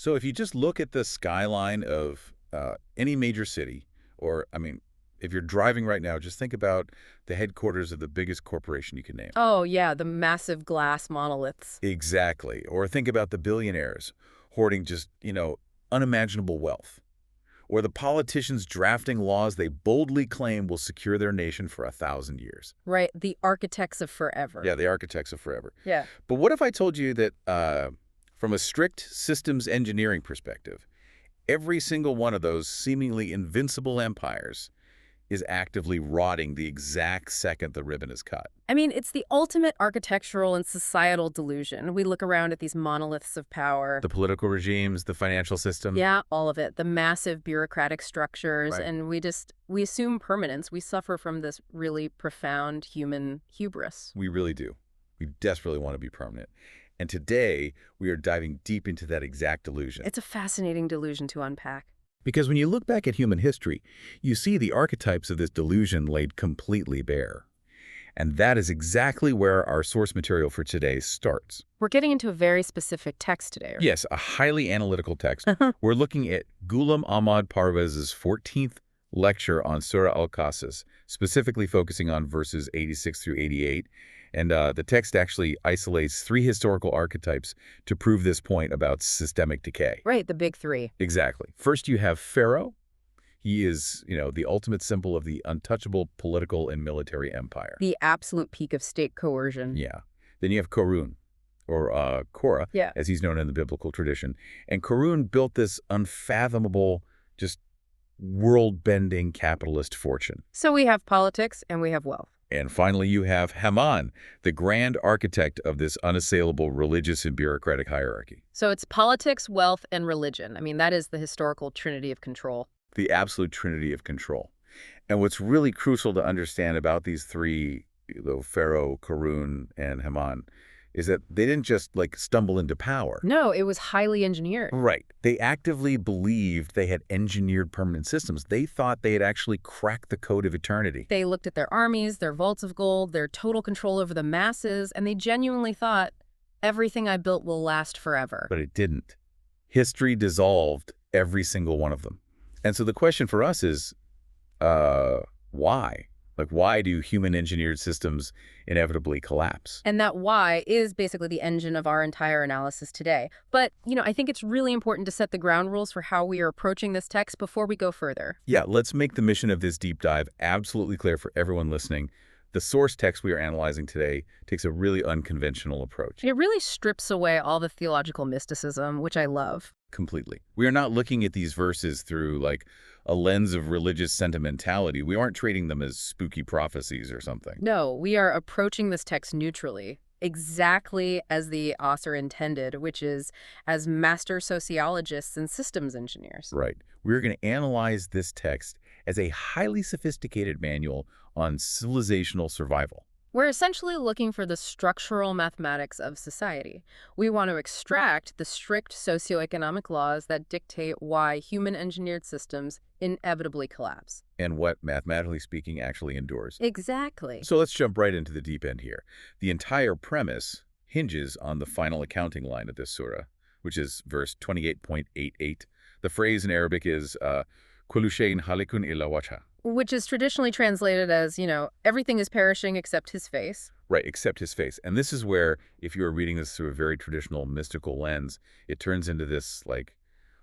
So if you just look at the skyline of any major city, or, I mean, if you're driving right now, just think about the headquarters of the biggest corporation you can name. Oh, yeah, the massive glass monoliths. Exactly. Or think about the billionaires hoarding just, unimaginable wealth. Or the politicians drafting laws they boldly claim will secure their nation for 1,000 years. Right, the architects of forever. Yeah, the architects of forever. Yeah. But what if I told you that from a strict systems engineering perspective, every single one of those seemingly invincible empires is actively rotting the exact second the ribbon is cut? I mean, it's the ultimate architectural and societal delusion. We look around at these monoliths of power. The political regimes, the financial system. Yeah, all of it. The massive bureaucratic structures. Right. And we assume permanence. We suffer from this really profound human hubris. We really do. We desperately want to be permanent. And today, we are diving deep into that exact delusion. It's a fascinating delusion to unpack. Because when you look back at human history, you see the archetypes of this delusion laid completely bare. And that is exactly where our source material for today starts. We're getting into a very specific text today. Yes, a highly analytical text. We're looking at Ghulam Ahmad Parvez's 14th lecture on Surah Al-Qasas, specifically focusing on verses 86 through 88. And the text actually isolates 3 historical archetypes to prove this point about systemic decay. Right, the big 3. Exactly. First, you have Pharaoh. He is, the ultimate symbol of the untouchable political and military empire. The absolute peak of state coercion. Yeah. Then you have Qarun, or Korah, Yeah. as he's known in the biblical tradition. And Qarun built this unfathomable, just world-bending capitalist fortune. So we have politics and we have wealth. And finally, you have Haman, the grand architect of this unassailable religious and bureaucratic hierarchy. So it's politics, wealth, and religion. I mean, that is the historical trinity of control. The absolute trinity of control. And what's really crucial to understand about these 3, Pharaoh, Qarun, and Haman, is that they didn't just, stumble into power. No, it was highly engineered. Right. They actively believed they had engineered permanent systems. They thought they had actually cracked the code of eternity. They looked at their armies, their vaults of gold, their total control over the masses, and they genuinely thought, everything I built will last forever. But it didn't. History dissolved every single one of them. And so the question for us is, why? Why do human-engineered systems inevitably collapse? And that why is basically the engine of our entire analysis today. But, I think it's really important to set the ground rules for how we are approaching this text before we go further. Yeah, let's make the mission of this deep dive absolutely clear for everyone listening. The source text we are analyzing today takes a really unconventional approach. It really strips away all the theological mysticism, which I love. Completely. We are not looking at these verses through, a lens of religious sentimentality. We aren't treating them as spooky prophecies or something. No, we are approaching this text neutrally, exactly as the author intended, which is as master sociologists and systems engineers. Right. We're going to analyze this text as a highly sophisticated manual on civilizational survival. We're essentially looking for the structural mathematics of society. We want to extract the strict socioeconomic laws that dictate why human-engineered systems inevitably collapse. And what, mathematically speaking, actually endures. Exactly. So let's jump right into the deep end here. The entire premise hinges on the final accounting line of this surah, which is verse 28.88. The phrase in Arabic is, "Kullu shay'in halikun illa wajha." Which is traditionally translated as, everything is perishing except his face. Right, except his face. And this is where, if you are reading this through a very traditional mystical lens, it turns into this,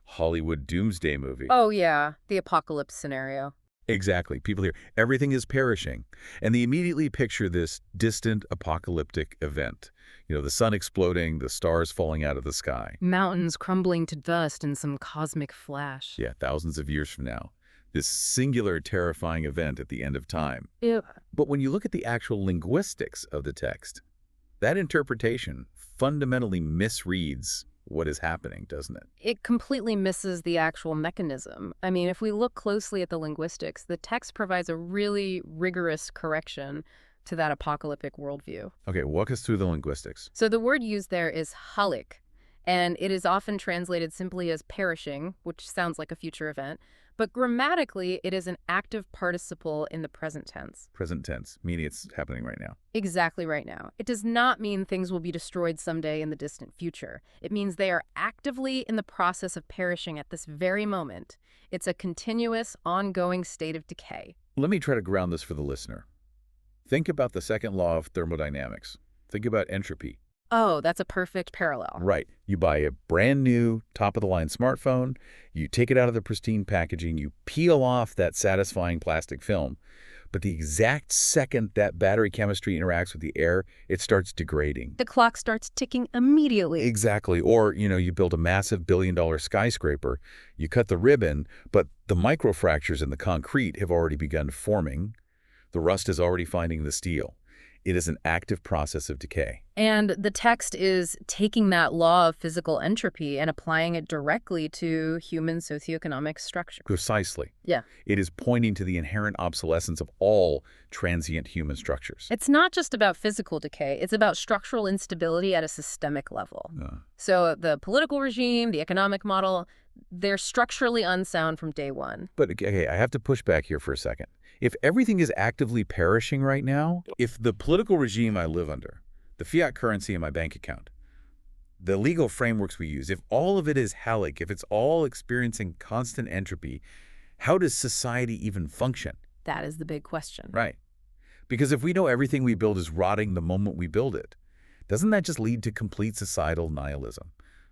Hollywood doomsday movie. Oh, yeah, the apocalypse scenario. Exactly. People hear, everything is perishing. And they immediately picture this distant apocalyptic event. The sun exploding, the stars falling out of the sky. Mountains crumbling to dust in some cosmic flash. Yeah, thousands of years from now. This singular, terrifying event at the end of time. Ew. But when you look at the actual linguistics of the text, that interpretation fundamentally misreads what is happening, doesn't it? It completely misses the actual mechanism. I mean, if we look closely at the linguistics, the text provides a really rigorous correction to that apocalyptic worldview. Okay, walk us through the linguistics. So the word used there is halik, and it is often translated simply as perishing, which sounds like a future event. But grammatically, it is an active participle in the present tense. Present tense, meaning it's happening right now. Exactly right now. It does not mean things will be destroyed someday in the distant future. It means they are actively in the process of perishing at this very moment. It's a continuous, ongoing state of decay. Let me try to ground this for the listener. Think about the second law of thermodynamics. Think about entropy. Oh, that's a perfect parallel. Right. You buy a brand new, top-of-the-line smartphone, you take it out of the pristine packaging, you peel off that satisfying plastic film, but the exact second that battery chemistry interacts with the air, it starts degrading. The clock starts ticking immediately. Exactly. Or, you build a massive billion-dollar skyscraper, you cut the ribbon, but the microfractures in the concrete have already begun forming. The rust is already finding the steel. It is an active process of decay. And the text is taking that law of physical entropy and applying it directly to human socioeconomic structure. Precisely. Yeah. It is pointing to the inherent obsolescence of all transient human structures. It's not just about physical decay. It's about structural instability at a systemic level. So the political regime, the economic model, they're structurally unsound from day one. But, okay, I have to push back here for a second. If everything is actively perishing right now, if the political regime I live under, the fiat currency in my bank account, the legal frameworks we use, if all of it is halic, if it's all experiencing constant entropy, how does society even function? That is the big question. Right. Because if we know everything we build is rotting the moment we build it, doesn't that just lead to complete societal nihilism?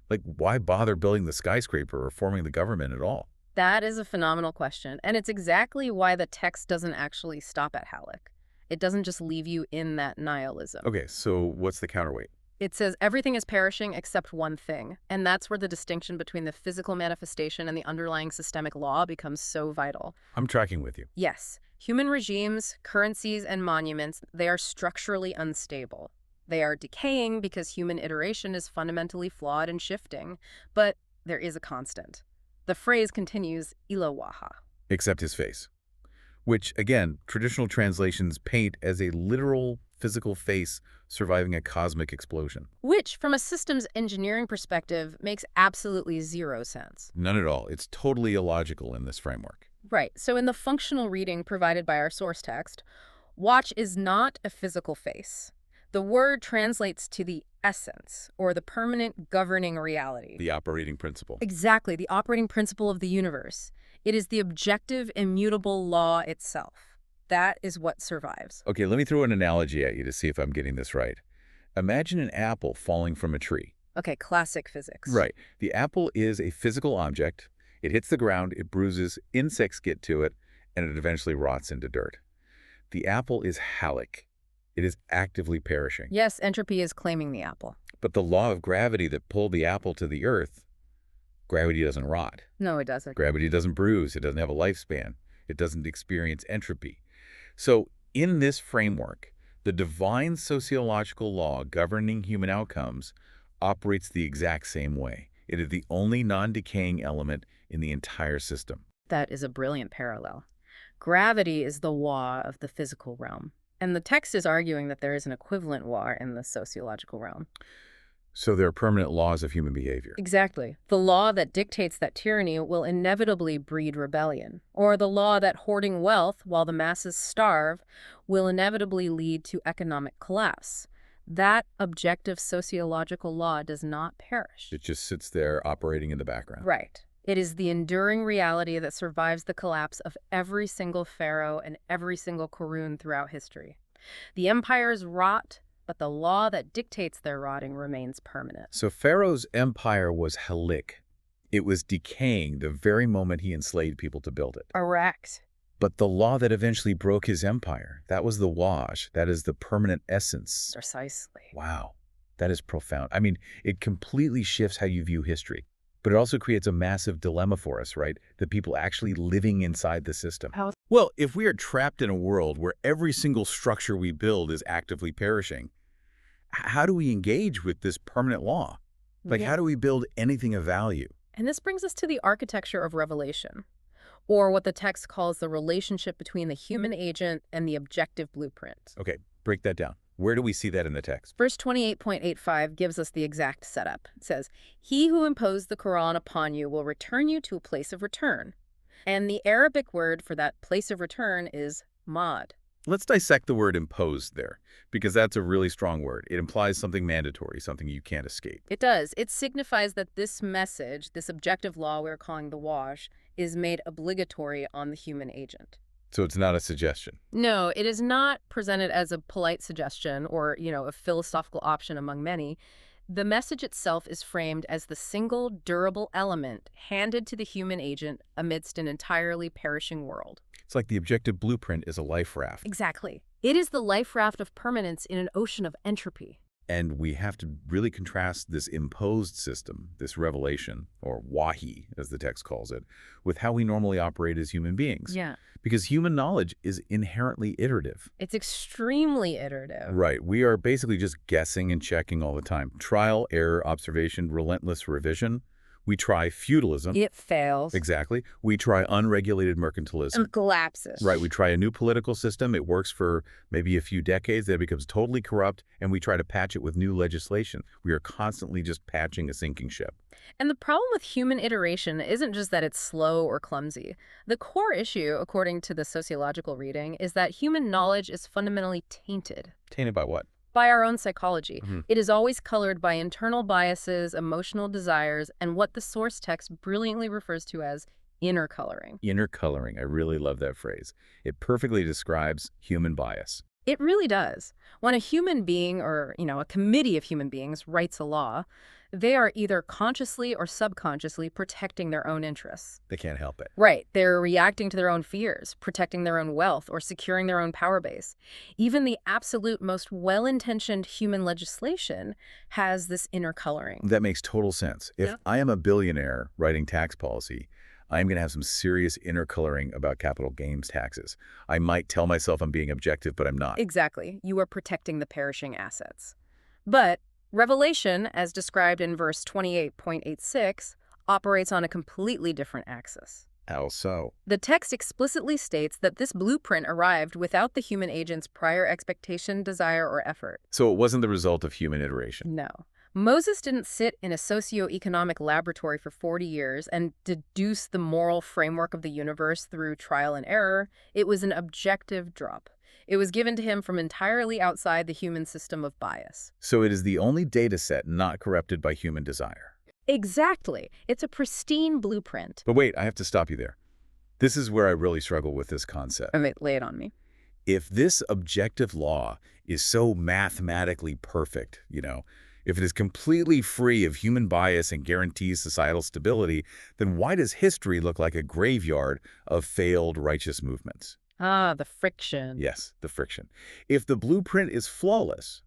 Like, why bother building the skyscraper or forming the government at all? That is a phenomenal question, and it's exactly why the text doesn't actually stop at halic. It doesn't just leave you in that nihilism. Okay, so what's the counterweight? It says everything is perishing except one thing, and that's where the distinction between the physical manifestation and the underlying systemic law becomes so vital. I'm tracking with you. Yes, human regimes, currencies, and monuments, they are structurally unstable. They are decaying because human iteration is fundamentally flawed and shifting, but there is a constant. The phrase continues, ilawaha. Except his face. Which, again, traditional translations paint as a literal physical face surviving a cosmic explosion. Which, from a systems engineering perspective, makes absolutely zero sense. None at all. It's totally illogical in this framework. Right. So in the functional reading provided by our source text, watch is not a physical face. The word translates to the essence, or the permanent governing reality. The operating principle. Exactly, the operating principle of the universe. It is the objective, immutable law itself. That is what survives. Okay, let me throw an analogy at you to see if I'm getting this right. Imagine an apple falling from a tree. Okay, classic physics. Right. The apple is a physical object. It hits the ground, it bruises, insects get to it, and it eventually rots into dirt. The apple is halic. It is actively perishing. Yes, entropy is claiming the apple. But the law of gravity that pulled the apple to the earth, gravity doesn't rot. No, it doesn't. Gravity doesn't bruise. It doesn't have a lifespan. It doesn't experience entropy. So in this framework, the divine sociological law governing human outcomes operates the exact same way. It is the only non-decaying element in the entire system. That is a brilliant parallel. Gravity is the law of the physical realm. And the text is arguing that there is an equivalent law in the sociological realm. So there are permanent laws of human behavior. Exactly. The law that dictates that tyranny will inevitably breed rebellion, or the law that hoarding wealth while the masses starve will inevitably lead to economic collapse. That objective sociological law does not perish. It just sits there operating in the background. Right. It is the enduring reality that survives the collapse of every single pharaoh and every single Qur'an throughout history. The empires rot, but the law that dictates their rotting remains permanent. So Pharaoh's empire was halic. It was decaying the very moment he enslaved people to build it. Correct. But the law that eventually broke his empire, that was the wash. That is the permanent essence. Precisely. Wow. That is profound. I mean, it completely shifts how you view history. But it also creates a massive dilemma for us, right? The people actually living inside the system. How? Well, if we are trapped in a world where every single structure we build is actively perishing, how do we engage with this permanent law? Like, how do we build anything of value? And this brings us to the architecture of revelation, or what the text calls the relationship between the human agent and the objective blueprint. Okay, break that down. Where do we see that in the text? Verse 28.85 gives us the exact setup. It says, "He who imposed the Quran upon you will return you to a place of return." And the Arabic word for that place of return is mad. Let's dissect the word imposed there, because that's a really strong word. It implies something mandatory, something you can't escape. It does. It signifies that this message, this objective law we're calling the wash, is made obligatory on the human agent. So it's not a suggestion. No, it is not presented as a polite suggestion or, a philosophical option among many. The message itself is framed as the single durable element handed to the human agent amidst an entirely perishing world. It's like the objective blueprint is a life raft. Exactly. It is the life raft of permanence in an ocean of entropy. And we have to really contrast this imposed system, this revelation, or wahi, as the text calls it, with how we normally operate as human beings. Yeah. Because human knowledge is inherently iterative. It's extremely iterative. Right. We are basically just guessing and checking all the time. Trial, error, observation, relentless revision. We try feudalism. It fails. Exactly. We try unregulated mercantilism. And collapses. Right. We try a new political system. It works for maybe a few decades. Then it becomes totally corrupt, and we try to patch it with new legislation. We are constantly just patching a sinking ship. And the problem with human iteration isn't just that it's slow or clumsy. The core issue, according to the sociological reading, is that human knowledge is fundamentally tainted. Tainted by what? By our own psychology. Mm-hmm. It is always colored by internal biases, emotional desires, and what the source text brilliantly refers to as inner coloring. Inner coloring. I really love that phrase. It perfectly describes human bias. It really does. When a human being or, a committee of human beings writes a law, they are either consciously or subconsciously protecting their own interests. They can't help it. Right. They're reacting to their own fears, protecting their own wealth, or securing their own power base. Even the absolute most well-intentioned human legislation has this inner coloring. That makes total sense. If I am a billionaire writing tax policy, I'm going to have some serious inner coloring about capital gains taxes. I might tell myself I'm being objective, but I'm not. Exactly. You are protecting the perishing assets. But Revelation, as described in verse 28.86, operates on a completely different axis. How so? The text explicitly states that this blueprint arrived without the human agent's prior expectation, desire, or effort. So it wasn't the result of human iteration. No. Moses didn't sit in a socio-economic laboratory for 40 years and deduce the moral framework of the universe through trial and error. It was an objective drop. It was given to him from entirely outside the human system of bias. So it is the only data set not corrupted by human desire. Exactly. It's a pristine blueprint. But wait, I have to stop you there. This is where I really struggle with this concept. Lay it on me. If this objective law is so mathematically perfect, if it is completely free of human bias and guarantees societal stability, then why does history look like a graveyard of failed righteous movements? Ah, the friction. Yes, the friction. If the blueprint is flawless,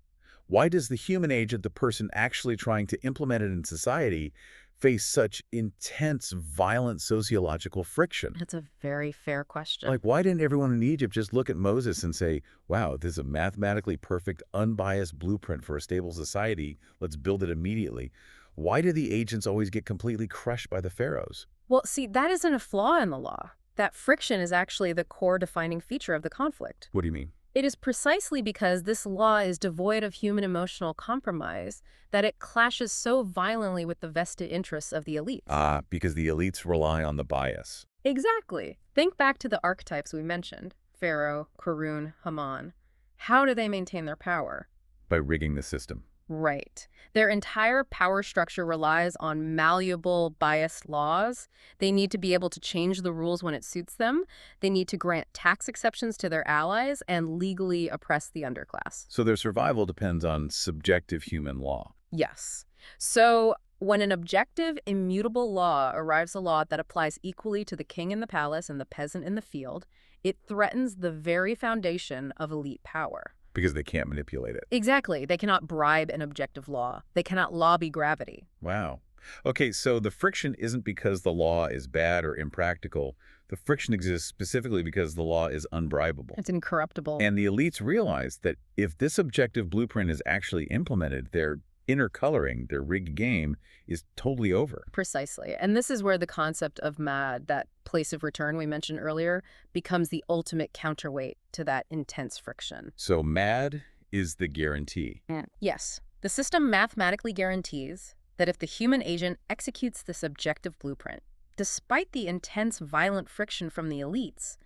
why does the human agent, the person actually trying to implement it in society, face such intense, violent sociological friction? That's a very fair question. Like, why didn't everyone in Egypt just look at Moses and say, wow, this is a mathematically perfect, unbiased blueprint for a stable society. Let's build it immediately. Why do the agents always get completely crushed by the pharaohs? Well, see, that isn't a flaw in the law. That friction is actually the core defining feature of the conflict. What do you mean? It is precisely because this law is devoid of human emotional compromise that it clashes so violently with the vested interests of the elites. Ah, because the elites rely on the bias. Exactly. Think back to the archetypes we mentioned. Pharaoh, Qarun, Haman. How do they maintain their power? By rigging the system. Right. Their entire power structure relies on malleable, biased laws. They need to be able to change the rules when it suits them. They need to grant tax exceptions to their allies and legally oppress the underclass. So their survival depends on subjective human law. Yes. So when an objective, immutable law arrives, a law that applies equally to the king in the palace and the peasant in the field, it threatens the very foundation of elite power. Because they can't manipulate it. Exactly. They cannot bribe an objective law. They cannot lobby gravity. Wow. Okay, so the friction isn't because the law is bad or impractical. The friction exists specifically because the law is unbribable. It's incorruptible. And the elites realize that if this objective blueprint is actually implemented, their inner coloring, their rigged game, is totally over. Precisely. And this is where the concept of MAD, that place of return we mentioned earlier, becomes the ultimate counterweight to that intense friction. So MAD is the guarantee. Yes. The system mathematically guarantees that if the human agent executes this objective blueprint, despite the intense violent friction from the elites,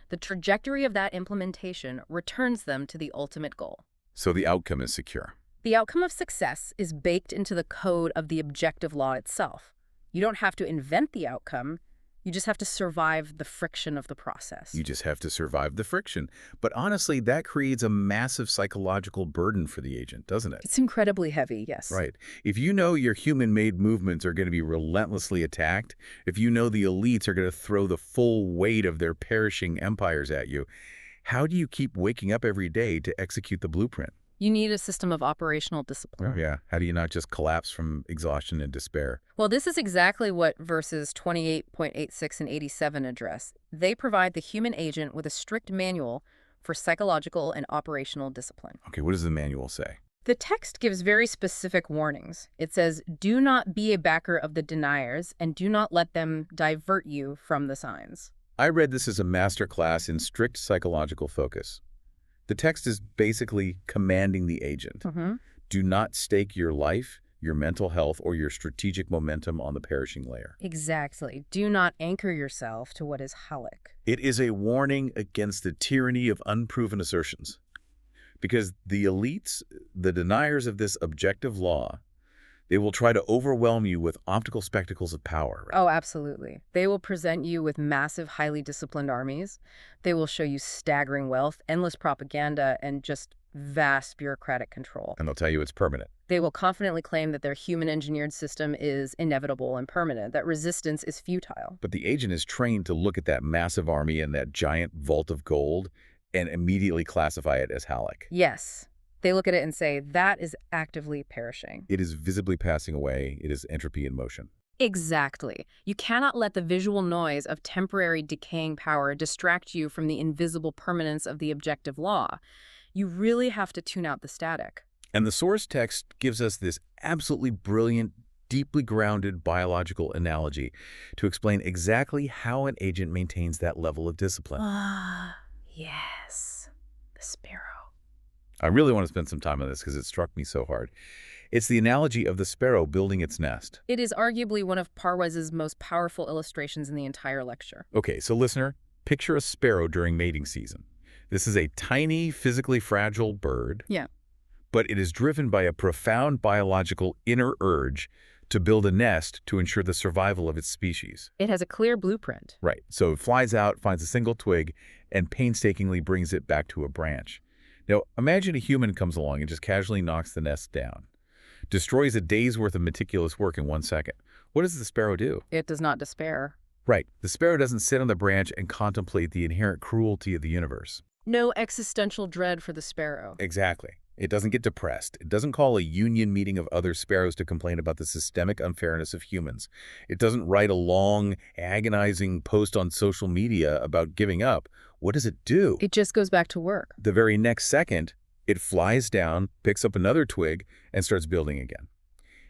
the trajectory of that implementation returns them to the ultimate goal. So the outcome is secure. The outcome of success is baked into the code of the objective law itself. You don't have to invent the outcome. You just have to survive the friction of the process. You just have to survive the friction. But honestly, that creates a massive psychological burden for the agent, doesn't it? It's incredibly heavy, yes. Right. If you know your human-made movements are going to be relentlessly attacked, if you know the elites are going to throw the full weight of their perishing empires at you, how do you keep waking up every day to execute the blueprint? You need a system of operational discipline. Oh, yeah. How do you not just collapse from exhaustion and despair? Well, this is exactly what verses 28.86 and 87 address. They provide the human agent with a strict manual for psychological and operational discipline. Okay, what does the manual say? The text gives very specific warnings. It says, do not be a backer of the deniers and do not let them divert you from the signs. I read this as a masterclass in strict psychological focus. The text is basically commanding the agent. Do not stake your life, your mental health, or your strategic momentum on the perishing layer. Exactly. Do not anchor yourself to what is halak. It is a warning against the tyranny of unproven assertions. Because the elites, the deniers of this objective law, they will try to overwhelm you with optical spectacles of power. Right? Oh, absolutely. They will present you with massive, highly disciplined armies. They will show you staggering wealth, endless propaganda, and just vast bureaucratic control. And they'll tell you it's permanent. They will confidently claim that their human-engineered system is inevitable and permanent, that resistance is futile. But the agent is trained to look at that massive army and that giant vault of gold and immediately classify it as halak. Yes. They look at it and say, that is actively perishing. It is visibly passing away. It is entropy in motion. Exactly. You cannot let the visual noise of temporary decaying power distract you from the invisible permanence of the objective law. You really have to tune out the static. And the source text gives us this absolutely brilliant, deeply grounded biological analogy to explain exactly how an agent maintains that level of discipline. Ah, yes. The sparrow. I really want to spend some time on this because it struck me so hard. It's the analogy of the sparrow building its nest. It is arguably one of Parwez's most powerful illustrations in the entire lecture. Okay, so listener, picture a sparrow during mating season. This is a tiny, physically fragile bird. Yeah. But it is driven by a profound biological inner urge to build a nest to ensure the survival of its species. It has a clear blueprint. Right. So it flies out, finds a single twig, and painstakingly brings it back to a branch. Now, imagine a human comes along and just casually knocks the nest down, destroys a day's worth of meticulous work in 1 second. What does the sparrow do? It does not despair. Right. The sparrow doesn't sit on the branch and contemplate the inherent cruelty of the universe. No existential dread for the sparrow. Exactly. It doesn't get depressed. It doesn't call a union meeting of other sparrows to complain about the systemic unfairness of humans. It doesn't write a long, agonizing post on social media about giving up. What does it do? It just goes back to work. The very next second, it flies down, picks up another twig, and starts building again.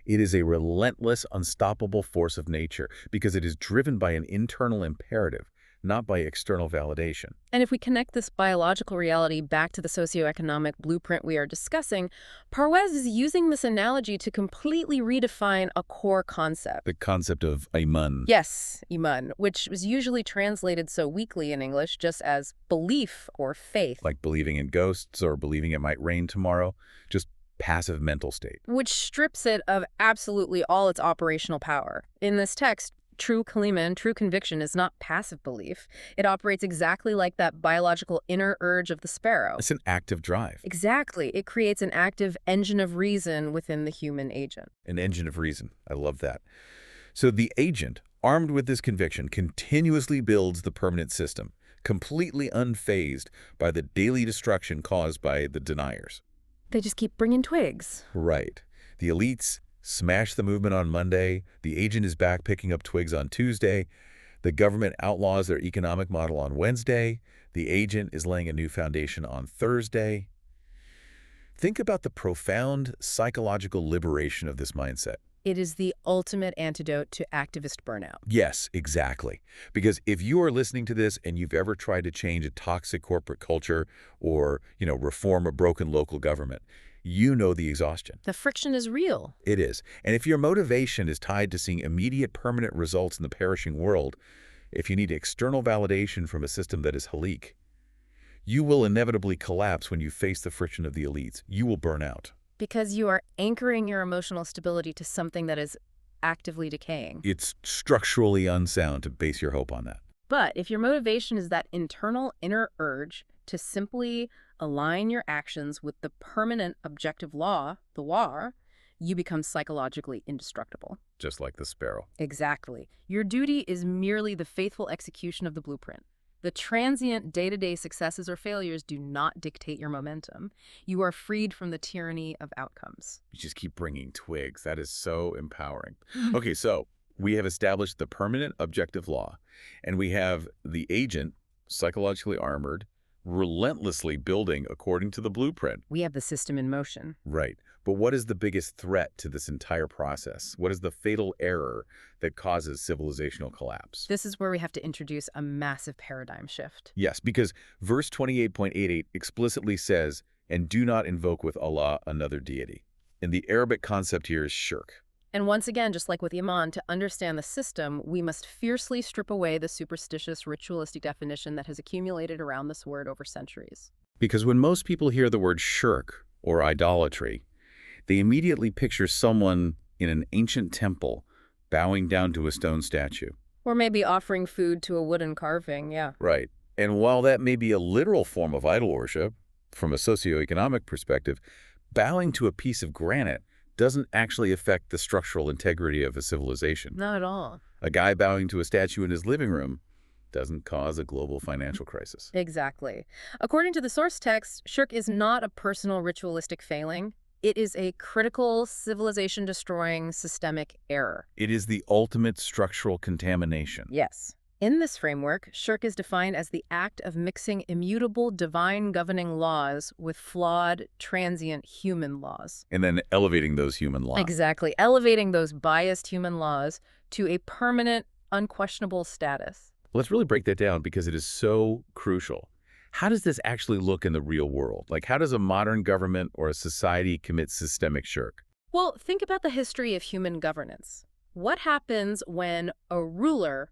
It is a relentless, unstoppable force of nature because it is driven by an internal imperative, not by external validation. And if we connect this biological reality back to the socioeconomic blueprint we are discussing, Parwez is using this analogy to completely redefine a core concept. The concept of iman. Yes, iman, which was usually translated so weakly in English just as belief or faith. Like believing in ghosts or believing it might rain tomorrow. Just passive mental state. Which strips it of absolutely all its operational power. In this text, true kalima and true conviction is not passive belief. It operates exactly like that biological inner urge of the sparrow. It's an active drive. Exactly. It creates an active engine of reason within the human agent. An engine of reason. I love that. So the agent, armed with this conviction, continuously builds the permanent system, completely unfazed by the daily destruction caused by the deniers. They just keep bringing twigs. Right. The elites smash the movement on Monday. The agent is back picking up twigs on Tuesday. The government outlaws their economic model on Wednesday. The agent is laying a new foundation on Thursday. Think about the profound psychological liberation of this mindset. It is the ultimate antidote to activist burnout. Yes, exactly. Because if you are listening to this and you've ever tried to change a toxic corporate culture or, reform a broken local government, you know the exhaustion. The friction is real. It is. And if your motivation is tied to seeing immediate permanent results in the perishing world, if you need external validation from a system that is halik, you will inevitably collapse when you face the friction of the elites. You will burn out. Because you are anchoring your emotional stability to something that is actively decaying. It's structurally unsound to base your hope on that. But if your motivation is that internal inner urge to simply align your actions with the permanent objective law, the war, you become psychologically indestructible. Just like the sparrow. Exactly. Your duty is merely the faithful execution of the blueprint. The transient day-to-day successes or failures do not dictate your momentum. You are freed from the tyranny of outcomes. You just keep bringing twigs. That is so empowering. Okay, so we have established the permanent objective law, and we have the agent, psychologically armored, relentlessly building according to the blueprint. We have the system in motion. Right. But what is the biggest threat to this entire process? What is the fatal error that causes civilizational collapse? This is where we have to introduce a massive paradigm shift. Yes, because verse 28.88 explicitly says, and do not invoke with Allah another deity. And the Arabic concept here is shirk. And once again, just like with Iman, to understand the system, we must fiercely strip away the superstitious, ritualistic definition that has accumulated around this word over centuries. Because when most people hear the word shirk, or idolatry, they immediately picture someone in an ancient temple bowing down to a stone statue. Or maybe offering food to a wooden carving, yeah. Right. And while that may be a literal form of idol worship, from a socioeconomic perspective, bowing to a piece of granite doesn't actually affect the structural integrity of a civilization. Not at all. A guy bowing to a statue in his living room doesn't cause a global financial crisis. Exactly. According to the source text, shirk is not a personal ritualistic failing. It is a critical, civilization-destroying systemic error. It is the ultimate structural contamination. Yes. In this framework, shirk is defined as the act of mixing immutable divine governing laws with flawed, transient human laws. And then elevating those human laws. Exactly. Elevating those biased human laws to a permanent, unquestionable status. Let's really break that down because it is so crucial. How does this actually look in the real world? Like, how does a modern government or a society commit systemic shirk? Well, think about the history of human governance. What happens when a ruler,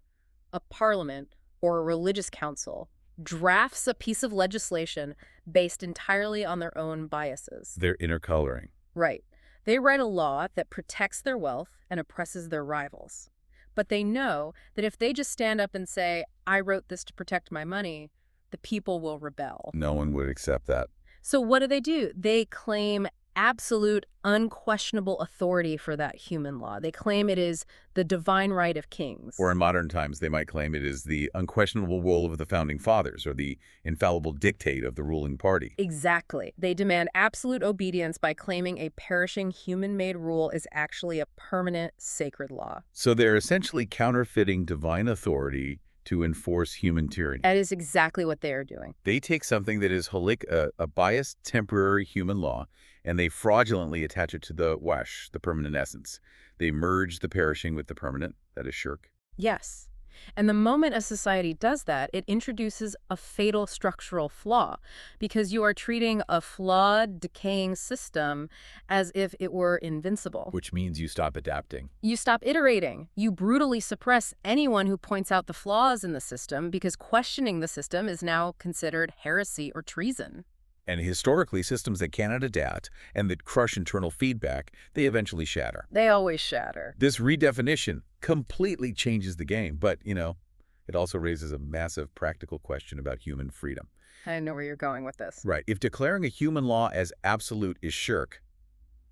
a parliament, or a religious council drafts a piece of legislation based entirely on their own biases? They're intercoloring. Right. They write a law that protects their wealth and oppresses their rivals. But they know that if they just stand up and say, I wrote this to protect my money, the people will rebel. No one would accept that. So what do? They claim absolute, unquestionable authority for that human law. They claim it is the divine right of kings. Or in modern times, they might claim it is the unquestionable role of the founding fathers or the infallible dictate of the ruling party. Exactly. They demand absolute obedience by claiming a perishing human-made rule is actually a permanent, sacred law. So they're essentially counterfeiting divine authority to enforce human tyranny. That is exactly what they are doing. They take something that is halik, a biased, temporary human law, and they fraudulently attach it to the wash, the permanent essence. They merge the perishing with the permanent, that is shirk. Yes. And the moment a society does that, it introduces a fatal structural flaw, because you are treating a flawed, decaying system as if it were invincible. Which means you stop adapting. You stop iterating. You brutally suppress anyone who points out the flaws in the system, because questioning the system is now considered heresy or treason. And historically, systems that cannot adapt and that crush internal feedback, they eventually shatter. They always shatter. This redefinition completely changes the game, but, it also raises a massive practical question about human freedom. I know where you're going with this. Right. If declaring a human law as absolute is shirk,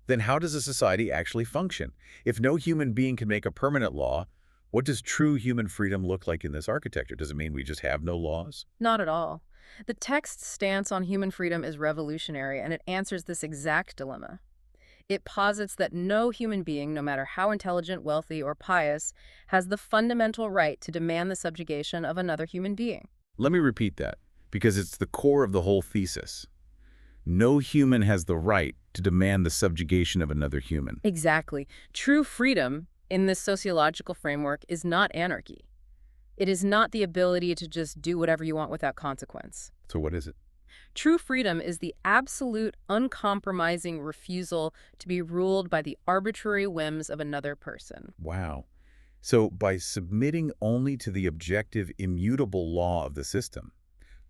then how does a society actually function? If no human being can make a permanent law, what does true human freedom look like in this architecture? Does it mean we just have no laws? Not at all. The text's stance on human freedom is revolutionary, and it answers this exact dilemma. It posits that no human being, no matter how intelligent, wealthy, or pious, has the fundamental right to demand the subjugation of another human being. Let me repeat that, because it's the core of the whole thesis. No human has the right to demand the subjugation of another human. Exactly. True freedom in this sociological framework is not anarchy. It is not the ability to just do whatever you want without consequence. So what is it? True freedom is the absolute, uncompromising refusal to be ruled by the arbitrary whims of another person. Wow. So by submitting only to the objective, immutable law of the system,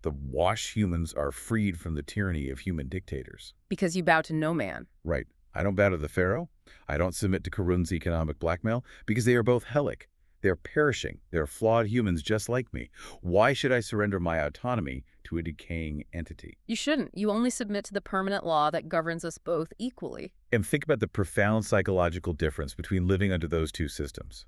the wash humans are freed from the tyranny of human dictators. Because you bow to no man. Right. I don't bow to the Pharaoh. I don't submit to Karun's economic blackmail because they are both hellic. They're perishing. They're flawed humans just like me. Why should I surrender my autonomy to a decaying entity? You shouldn't. You only submit to the permanent law that governs us both equally. And think about the profound psychological difference between living under those two systems.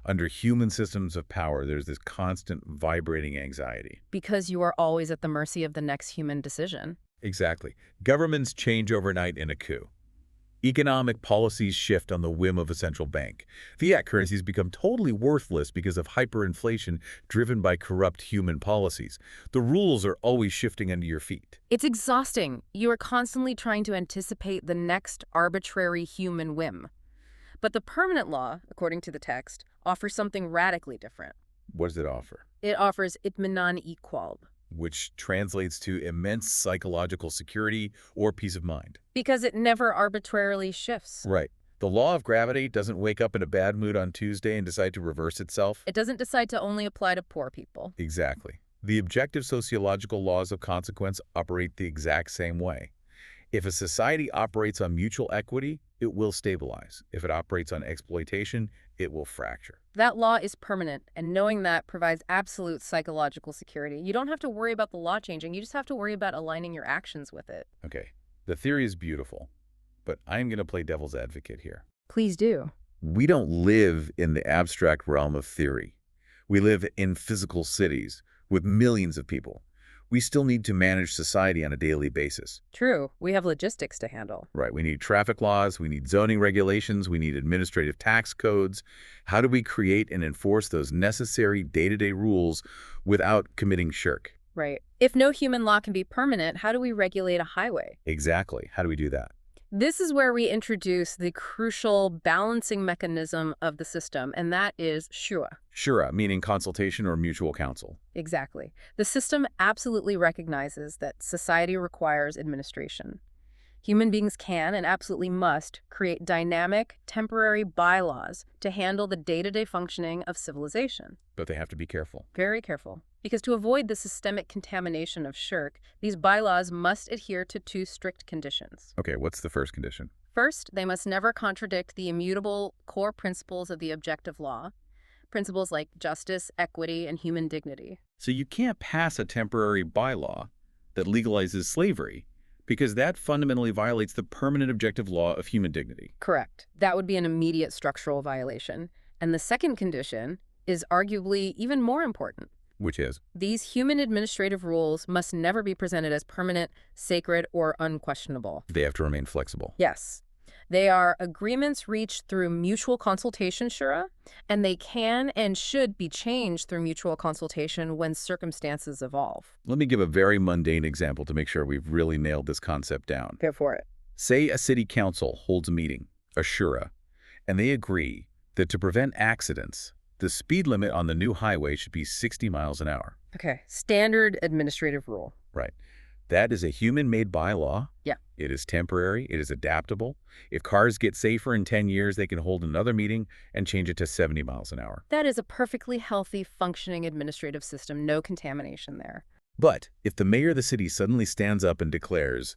Under human systems of power, there's this constant vibrating anxiety. Because you are always at the mercy of the next human decision. Exactly. Governments change overnight in a coup. Economic policies shift on the whim of a central bank. Fiat currencies become totally worthless because of hyperinflation driven by corrupt human policies. The rules are always shifting under your feet. It's exhausting. You are constantly trying to anticipate the next arbitrary human whim. But the permanent law, according to the text, offers something radically different. What does it offer? It offers itminan equal. Which translates to immense psychological security or peace of mind. Because it never arbitrarily shifts. Right. The law of gravity doesn't wake up in a bad mood on Tuesday and decide to reverse itself. It doesn't decide to only apply to poor people. Exactly. The objective sociological laws of consequence operate the exact same way. If a society operates on mutual equity, it will stabilize. If it operates on exploitation, it will fracture. That law is permanent, and knowing that provides absolute psychological security. You don't have to worry about the law changing. You just have to worry about aligning your actions with it. Okay, the theory is beautiful, but I'm going to play devil's advocate here. Please do. We don't live in the abstract realm of theory. We live in physical cities with millions of people. We still need to manage society on a daily basis. True. We have logistics to handle. Right. We need traffic laws. We need zoning regulations. We need administrative tax codes. How do we create and enforce those necessary day-to-day rules without committing shirk? Right. If no human law can be permanent, how do we regulate a highway? Exactly. How do we do that? This is where we introduce the crucial balancing mechanism of the system, and that is Shura. Shura, meaning consultation or mutual counsel. Exactly. The system absolutely recognizes that society requires administration. Human beings can and absolutely must create dynamic, temporary bylaws to handle the day-to-day functioning of civilization. But they have to be careful. Very careful. Because to avoid the systemic contamination of shirk, these bylaws must adhere to two strict conditions. Okay, what's the first condition? First, they must never contradict the immutable core principles of the objective law, principles like justice, equity, and human dignity. So you can't pass a temporary bylaw that legalizes slavery, because that fundamentally violates the permanent objective law of human dignity. Correct. That would be an immediate structural violation. And the second condition is arguably even more important. Which is? These human administrative rules must never be presented as permanent, sacred, or unquestionable. They have to remain flexible. Yes. They are agreements reached through mutual consultation, Shura, and they can and should be changed through mutual consultation when circumstances evolve. Let me give a very mundane example to make sure we've really nailed this concept down. Go for it. Say a city council holds a meeting, a shura, and they agree that to prevent accidents, the speed limit on the new highway should be 60 miles an hour. Okay. Standard administrative rule. Right. That is a human-made bylaw. Yeah. It is temporary. It is adaptable. If cars get safer in 10 years, they can hold another meeting and change it to 70 miles an hour. That is a perfectly healthy, functioning administrative system. No contamination there. But if the mayor of the city suddenly stands up and declares,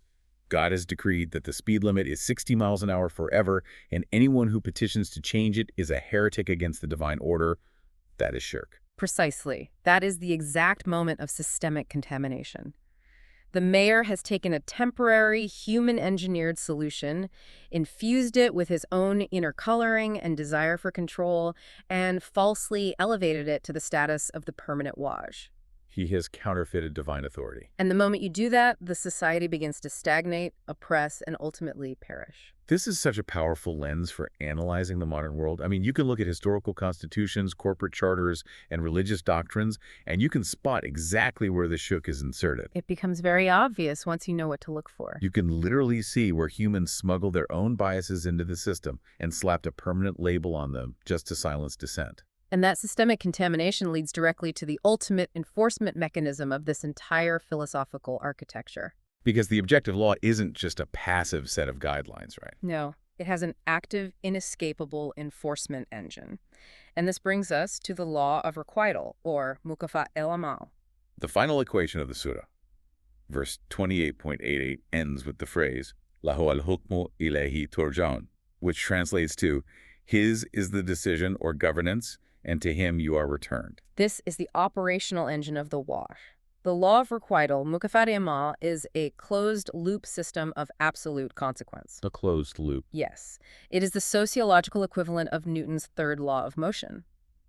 God has decreed that the speed limit is 60 miles an hour forever, and anyone who petitions to change it is a heretic against the divine order, that is shirk. Precisely. That is the exact moment of systemic contamination. The mayor has taken a temporary, human-engineered solution, infused it with his own inner coloring and desire for control, and falsely elevated it to the status of the permanent waj. He has counterfeited divine authority. And the moment you do that, the society begins to stagnate, oppress, and ultimately perish. This is such a powerful lens for analyzing the modern world. I mean, you can look at historical constitutions, corporate charters, and religious doctrines, and you can spot exactly where the shook is inserted. It becomes very obvious once you know what to look for. You can literally see where humans smuggle their own biases into the system and slapped a permanent label on them just to silence dissent. And that systemic contamination leads directly to the ultimate enforcement mechanism of this entire philosophical architecture. Because the objective law isn't just a passive set of guidelines, right? No, it has an active, inescapable enforcement engine. And this brings us to the law of requital, or mukafat el-amal. The final equation of the Surah, verse 28.88, ends with the phrase, Lahu al-hukmu ilayhi turjaun, which translates to, His is the decision or governance, and to Him you are returned. This is the operational engine of the wash. The law of requital, mukafat el-amal, is a closed-loop system of absolute consequence. A closed loop. Yes. It is the sociological equivalent of Newton's third law of motion.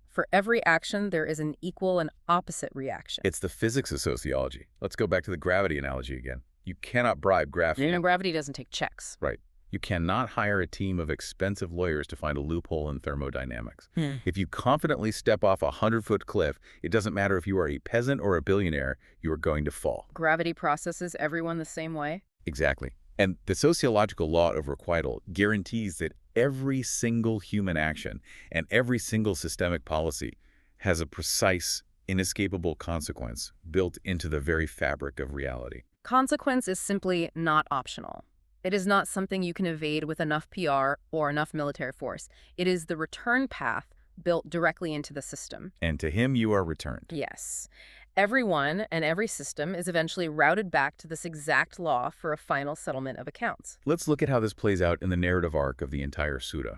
For every action, there is an equal and opposite reaction. It's the physics of sociology. Let's go back to the gravity analogy again. You cannot bribe gravity. Gravity doesn't take checks. Right. You cannot hire a team of expensive lawyers to find a loophole in thermodynamics. If you confidently step off a 100-foot cliff, it doesn't matter if you are a peasant or a billionaire, you are going to fall. Gravity processes everyone the same way. Exactly. And the sociological law of requital guarantees that every single human action and every single systemic policy has a precise, inescapable consequence built into the very fabric of reality. Consequence is simply not optional. It is not something you can evade with enough PR or enough military force. It is the return path built directly into the system. And to Him you are returned. Yes. Everyone and every system is eventually routed back to this exact law for a final settlement of accounts. Let's look at how this plays out in the narrative arc of the entire Surah.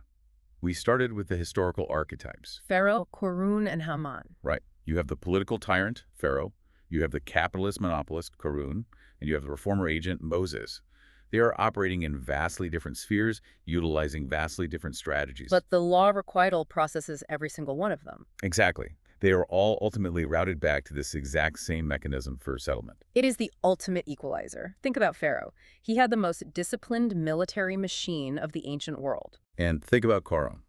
We started with the historical archetypes. Pharaoh, Qarun, and Haman. Right. You have the political tyrant, Pharaoh. You have the capitalist monopolist, Qarun. And you have the reformer agent, Moses. They are operating in vastly different spheres, utilizing vastly different strategies. But the law of requital processes every single one of them. Exactly. They are all ultimately routed back to this exact same mechanism for settlement. It is the ultimate equalizer. Think about Pharaoh. He had the most disciplined military machine of the ancient world. And think about Qarun.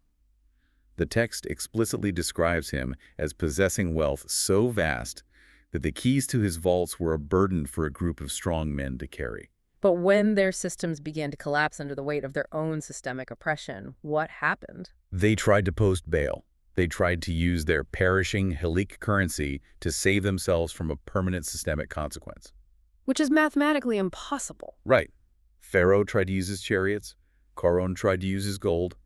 The text explicitly describes him as possessing wealth so vast that the keys to his vaults were a burden for a group of strong men to carry. But when their systems began to collapse under the weight of their own systemic oppression, what happened? They tried to post bail. They tried to use their perishing Halik currency to save themselves from a permanent systemic consequence. Which is mathematically impossible. Right. Pharaoh tried to use his chariots. Qarun tried to use his gold.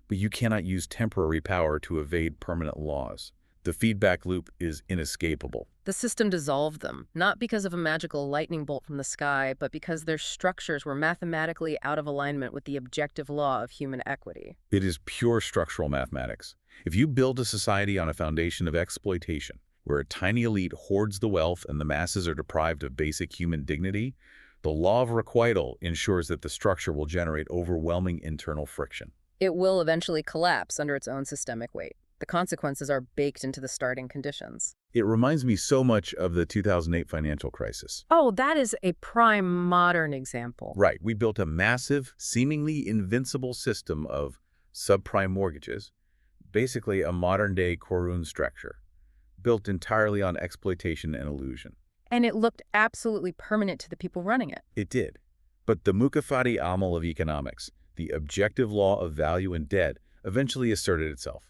But you cannot use temporary power to evade permanent laws. The feedback loop is inescapable. The system dissolved them, not because of a magical lightning bolt from the sky, but because their structures were mathematically out of alignment with the objective law of human equity. It is pure structural mathematics. If you build a society on a foundation of exploitation, where a tiny elite hoards the wealth and the masses are deprived of basic human dignity, the law of requital ensures that the structure will generate overwhelming internal friction. It will eventually collapse under its own systemic weight. The consequences are baked into the starting conditions. It reminds me so much of the 2008 financial crisis. Oh, that is a prime modern example. Right. We built a massive, seemingly invincible system of subprime mortgages, basically a modern-day Qarun structure, built entirely on exploitation and illusion. And it looked absolutely permanent to the people running it. It did. But the mukafati amal of economics, the objective law of value and debt, eventually asserted itself.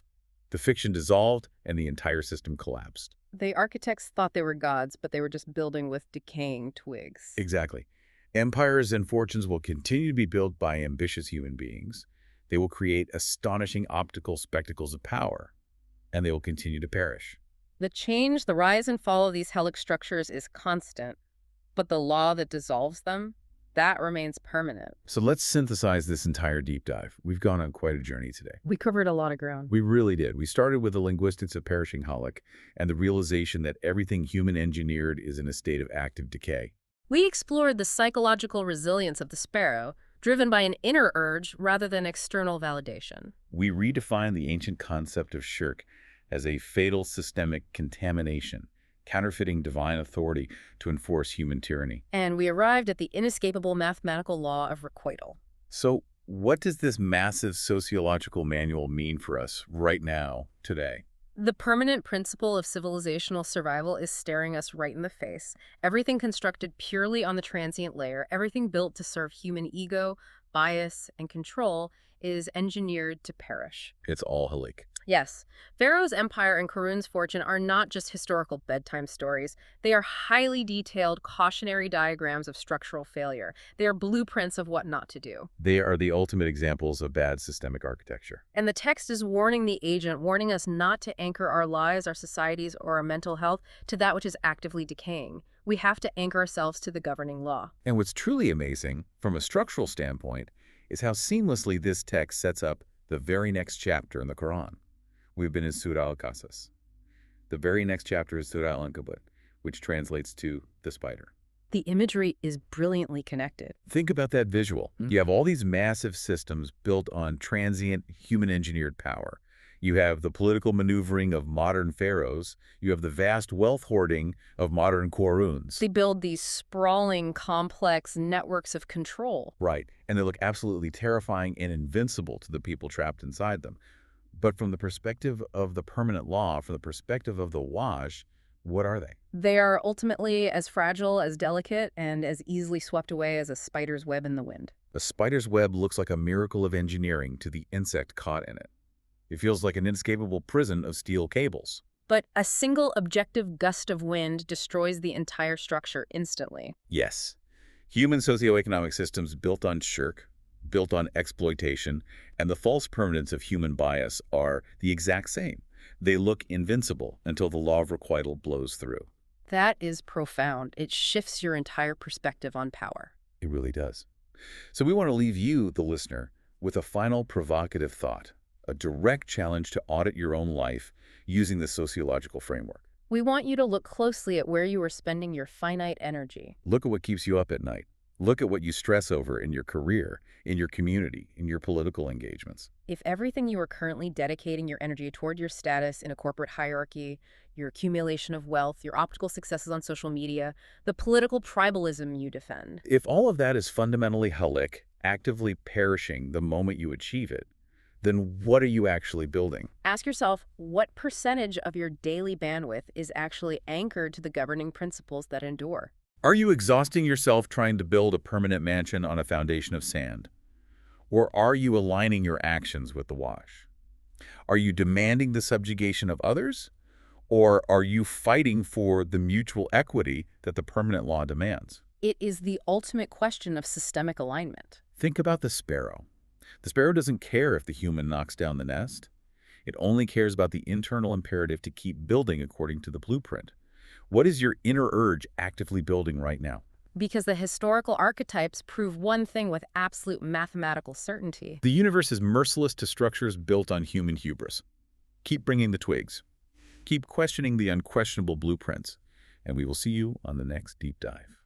The fiction dissolved, and the entire system collapsed. The architects thought they were gods, but they were just building with decaying twigs. Exactly. Empires and fortunes will continue to be built by ambitious human beings. They will create astonishing optical spectacles of power, and they will continue to perish. The change, the rise and fall of these helix structures is constant, but the law that dissolves them, that remains permanent. So let's synthesize this entire deep dive. We've gone on quite a journey today. We covered a lot of ground. We really did. We started with the linguistics of perishing Halik and the realization that everything human engineered is in a state of active decay. We explored the psychological resilience of the sparrow, driven by an inner urge rather than external validation. We redefined the ancient concept of shirk as a fatal systemic contamination counterfeiting divine authority to enforce human tyranny. And we arrived at the inescapable mathematical law of requital. So, what does this massive sociological manual mean for us right now, today? The permanent principle of civilizational survival is staring us right in the face. Everything constructed purely on the transient layer, everything built to serve human ego, bias, and control is engineered to perish. It's all halik. Yes, Pharaoh's empire and Qarun's fortune are not just historical bedtime stories. They are highly detailed cautionary diagrams of structural failure. They are blueprints of what not to do. They are the ultimate examples of bad systemic architecture. And the text is warning the agent, warning us not to anchor our lives, our societies, or our mental health to that which is actively decaying. We have to anchor ourselves to the governing law. And what's truly amazing, from a structural standpoint, is how seamlessly this text sets up the very next chapter in the Quran. We've been in Surah Al-Qasas. The very next chapter is Surah Al-Ankabut, which translates to the spider. The imagery is brilliantly connected. Think about that visual. You have all these massive systems built on transient human-engineered power. You have the political maneuvering of modern pharaohs. You have the vast wealth hoarding of modern Qaruns. They build these sprawling, complex networks of control. Right, and they look absolutely terrifying and invincible to the people trapped inside them. But from the perspective of the permanent law, from the perspective of the Wash, what are they? They are ultimately as fragile, as delicate, and as easily swept away as a spider's web in the wind. A spider's web looks like a miracle of engineering to the insect caught in it. It feels like an inescapable prison of steel cables. But a single objective gust of wind destroys the entire structure instantly. Yes. Human socioeconomic systems built on shirk, built on exploitation, and the false permanence of human bias are the exact same. They look invincible until the law of requital blows through. That is profound. It shifts your entire perspective on power. It really does. So we want to leave you, the listener, with a final provocative thought, a direct challenge to audit your own life using the sociological framework. We want you to look closely at where you are spending your finite energy. Look at what keeps you up at night. Look at what you stress over in your career, in your community, in your political engagements. If everything you are currently dedicating your energy toward your status in a corporate hierarchy, your accumulation of wealth, your optical successes on social media, the political tribalism you defend. If all of that is fundamentally halik, actively perishing the moment you achieve it, then what are you actually building? Ask yourself, what percentage of your daily bandwidth is actually anchored to the governing principles that endure? Are you exhausting yourself trying to build a permanent mansion on a foundation of sand? Or are you aligning your actions with the Wash? Are you demanding the subjugation of others? Or are you fighting for the mutual equity that the permanent law demands? It is the ultimate question of systemic alignment. Think about the sparrow. The sparrow doesn't care if the human knocks down the nest. It only cares about the internal imperative to keep building according to the blueprint. What is your inner urge actively building right now? Because the historical archetypes prove one thing with absolute mathematical certainty. The universe is merciless to structures built on human hubris. Keep bringing the twigs. Keep questioning the unquestionable blueprints. And we will see you on the next deep dive.